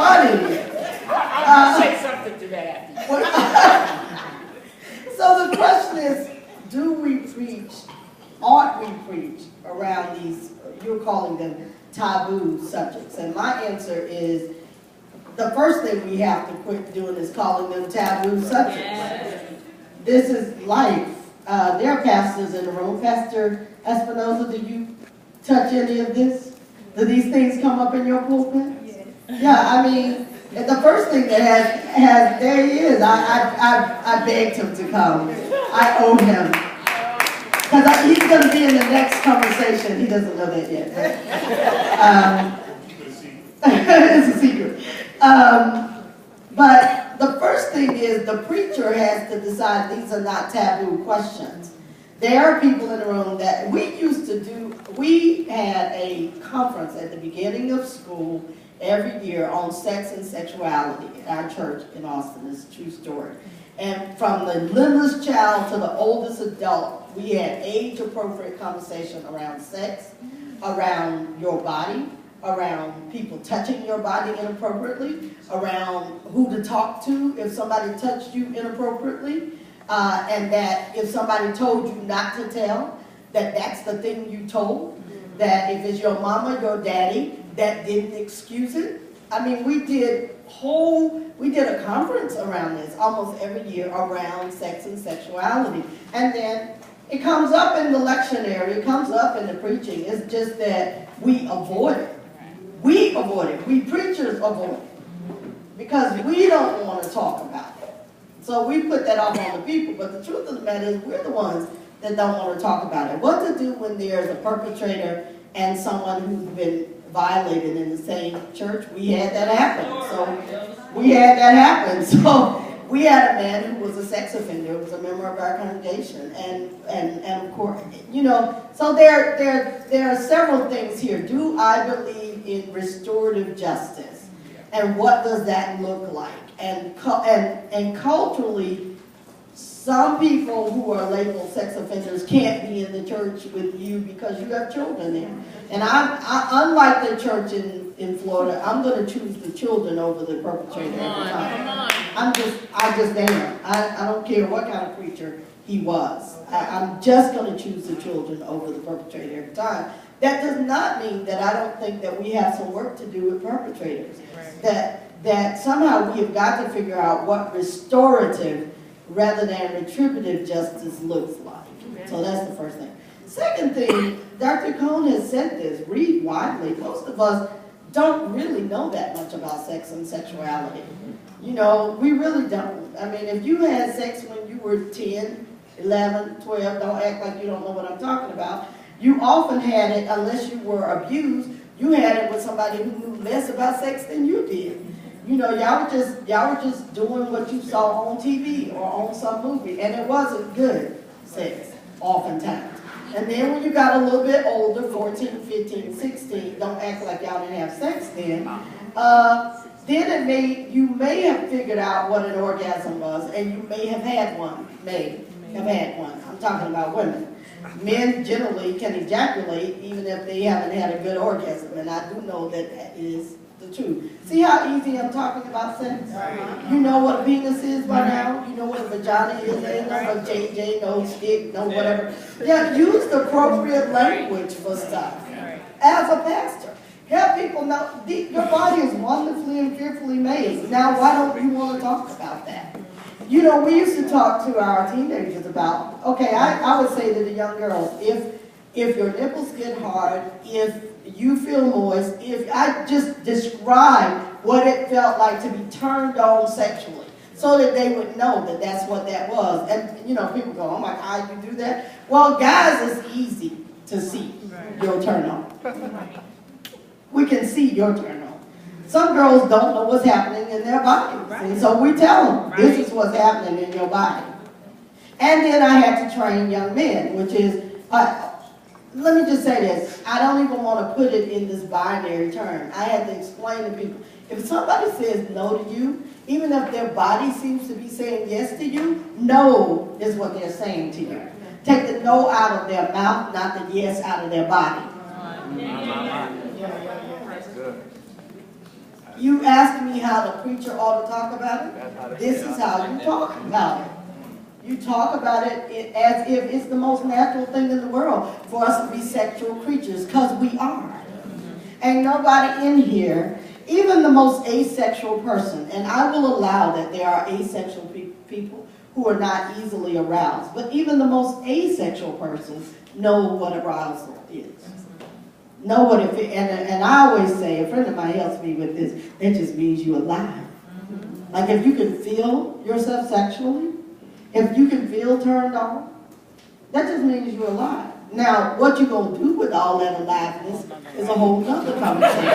funny. I'll say something to that. So the question is, do we preach, ought we preach around these, you're calling them taboo subjects? And my answer is, the first thing we have to quit doing is calling them taboo subjects. Yes. This is life. There are pastors in the room. Pastor Espinosa, do you touch any of this? Do these things come up in your pulpit? Yes. Yeah, I mean, the first thing that has there he is. I begged him to come. I owe him. Because he's going to be in the next conversation. He doesn't know that yet. It's a secret. But the first thing is the preacher has to decide these are not taboo questions. There are people in the room that we had a conference at the beginning of school every year on sex and sexuality at our church in Austin. It's a true story. And from the littlest child to the oldest adult, we had age-appropriate conversation around sex, around your body, around people touching your body inappropriately, around who to talk to if somebody touched you inappropriately, and that if somebody told you not to tell, that's the thing you told, that if it's your mama, your daddy, that didn't excuse it. I mean, we did a conference around this almost every year around sex and sexuality. And then it comes up in the lectionary, it comes up in the preaching. It's just that we avoid it. We avoid it. We preachers avoid it. Because we don't want to talk about it. So we put that off on the people. But the truth of the matter is we're the ones that don't want to talk about it. What to do when there's a perpetrator and someone who's been violated in the same church? We had that happen. So we had a man who was a sex offender, who was a member of our congregation, and of course, so there are several things here. Do I believe in restorative justice, and what does that look like? And culturally, some people who are labeled sex offenders can't be in the church with you because you have children there. And unlike the church in Florida, I'm going to choose the children over the perpetrator every time. I just am. I don't care what kind of preacher he was. I'm just going to choose the children over the perpetrator every time. That does not mean that I don't think that we have some work to do with perpetrators. That somehow we have got to figure out what restorative rather than retributive justice looks like. So that's the first thing. Second thing, Dr. Cohn has said this, read widely. Most of us don't really know that much about sex and sexuality. We really don't. I mean, if you had sex when you were 10, 11, 12, don't act like you don't know what I'm talking about. You often had it, unless you were abused, you had it with somebody who knew less about sex than you did. Y'all were just doing what you saw on TV or on some movie, and it wasn't good sex, oftentimes. And then when you got a little bit older, 14, 15, 16, don't act like y'all didn't have sex then, then you may have figured out what an orgasm was, and you may have had one, I'm talking about women. Men generally can ejaculate even if they haven't had a good orgasm, and I do know that is the truth. See how easy I'm talking about sex? You know what a penis is by now? You know what a vagina is? Ain't no JJ, no stick, no whatever. Yeah, use the appropriate language for stuff. As a pastor, help people know your body is wonderfully and fearfully made. Now, why don't you want to talk about that? We used to talk to our teenagers about, okay, I would say to the young girls, if your nipples get hard, if you feel moist, if I just describe what it felt like to be turned on sexually, so that they would know that that's what that was. And, people go, oh my God, you do that? Well, guys, it's easy to see your turn on. We can see your turn on. Some girls don't know what's happening in their bodies. And so we tell them, this is what's happening in your body. And then I had to train young men, which is, let me just say this. I don't even want to put it in this binary term. I had to explain to people, if somebody says no to you, even if their body seems to be saying yes to you, no is what they're saying to you. Take the no out of their mouth, not the yes out of their body. You ask me how the preacher ought to talk about it. This is how you talk about it. You talk about it as if it's the most natural thing in the world for us to be sexual creatures, because we are. Ain't nobody in here, even the most asexual person, and I will allow that there are asexual people who are not easily aroused, but even the most asexual person know what arousal is. Know what it is. And I always say, a friend of mine helps me with this, it just means you're alive. Like if you can feel yourself sexually, if you can feel turned on, that just means you're alive. Now, what you gonna do with all that aliveness is a whole nother conversation.